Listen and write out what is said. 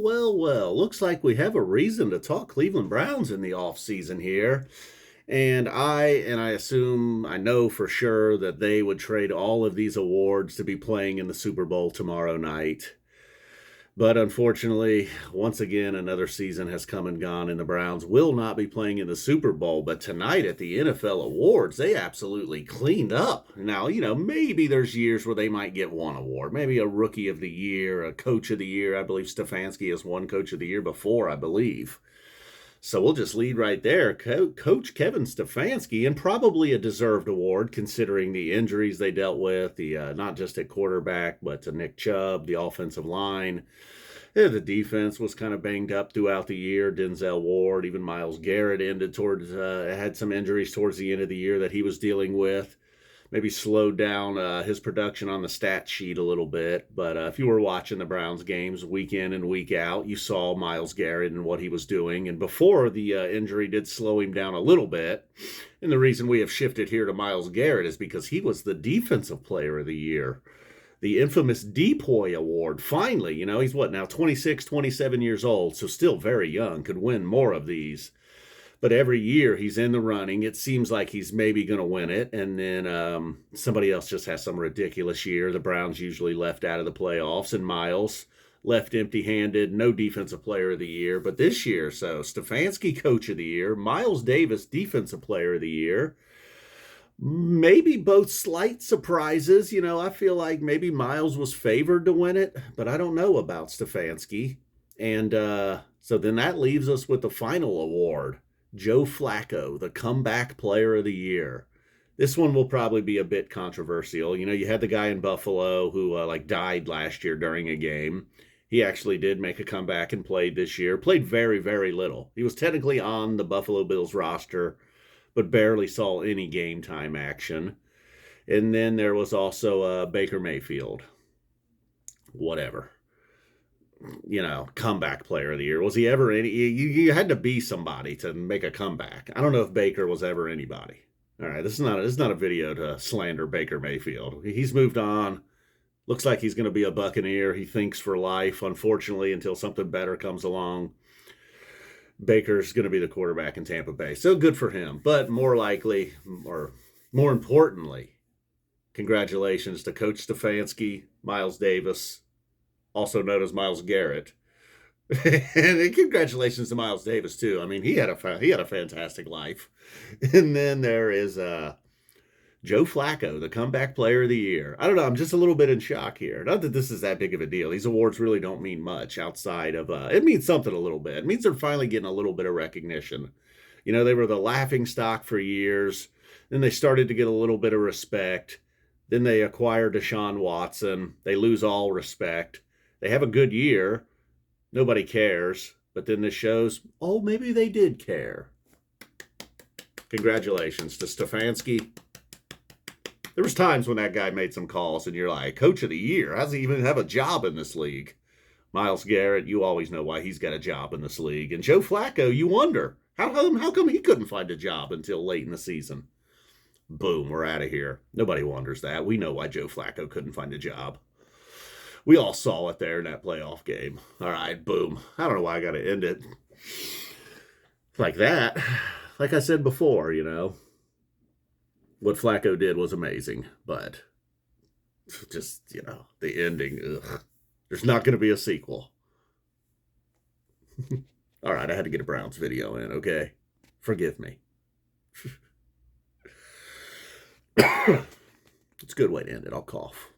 Well. Looks like we have a reason to talk Cleveland Browns in the offseason here. And I assume, I know for sure that they would trade all of these awards to be playing in the Super Bowl tomorrow night. But unfortunately, once again, another season has come and gone, and the Browns will not be playing in the Super Bowl. But tonight at the NFL Awards, they absolutely cleaned up. Now, maybe there's years where they might get one award, maybe a Rookie of the Year, a Coach of the Year. I believe Stefanski has won Coach of the Year before, I believe. So we'll just lead right there. Coach Kevin Stefanski, and probably a deserved award considering the injuries they dealt with, not just at quarterback, but to Nick Chubb, the offensive line. Yeah, the defense was kind of banged up throughout the year. Denzel Ward, even Myles Garrett had some injuries towards the end of the year that he was dealing with. Maybe slowed down his production on the stat sheet a little bit. But if you were watching the Browns games week in and week out, you saw Myles Garrett and what he was doing. And before the injury did slow him down a little bit. And the reason we have shifted here to Myles Garrett is because he was the Defensive Player of the Year. The infamous DPOY award. Finally, he's now 26, 27 years old, so still very young, could win more of these. But every year he's in the running. It seems like he's maybe going to win it. And then somebody else just has some ridiculous year. The Browns usually left out of the playoffs. And Myles left empty-handed. No Defensive Player of the Year. But this year, so Stefanski Coach of the Year. Myles Davis Defensive Player of the Year. Maybe both slight surprises. I feel like maybe Myles was favored to win it. But I don't know about Stefanski. And so then that leaves us with the final award. Joe Flacco, the Comeback Player of the Year. This one will probably be a bit controversial. You had the guy in Buffalo who died last year during a game. He actually did make a comeback and played this year. Played very, very little. He was technically on the Buffalo Bills roster, but barely saw any game time action. And then there was also Baker Mayfield. Whatever. Comeback Player of the Year. Was he ever any? You had to be somebody to make a comeback. I don't know if Baker was ever anybody. All right, this is not a video to slander Baker Mayfield. He's moved on. Looks like he's going to be a Buccaneer. He thinks for life, unfortunately, until something better comes along. Baker's going to be the quarterback in Tampa Bay. So good for him. But more likely, or more importantly, congratulations to Coach Stefanski, Myles Davis, also known as Myles Garrett. And congratulations to Myles Davis, too. I mean, he had a fantastic life. And then there is Joe Flacco, the Comeback Player of the Year. I don't know. I'm just a little bit in shock here. Not that this is that big of a deal. These awards really don't mean much outside of it means something a little bit. It means they're finally getting a little bit of recognition. They were the laughing stock for years. Then they started to get a little bit of respect. Then they acquired Deshaun Watson. They lose all respect. They have a good year. Nobody cares. But then this shows, maybe they did care. Congratulations to Stefanski. There was times when that guy made some calls and you're like, Coach of the Year? How does he even have a job in this league? Myles Garrett, you always know why he's got a job in this league. And Joe Flacco, you wonder, how come he couldn't find a job until late in the season? Boom, we're out of here. Nobody wonders that. We know why Joe Flacco couldn't find a job. We all saw it there in that playoff game. All right, boom. I don't know why I got to end it like that. Like I said before, what Flacco did was amazing. But just, the ending, ugh. There's not going to be a sequel. All right, I had to get a Browns video in, okay? Forgive me. It's a good way to end it. I'll cough.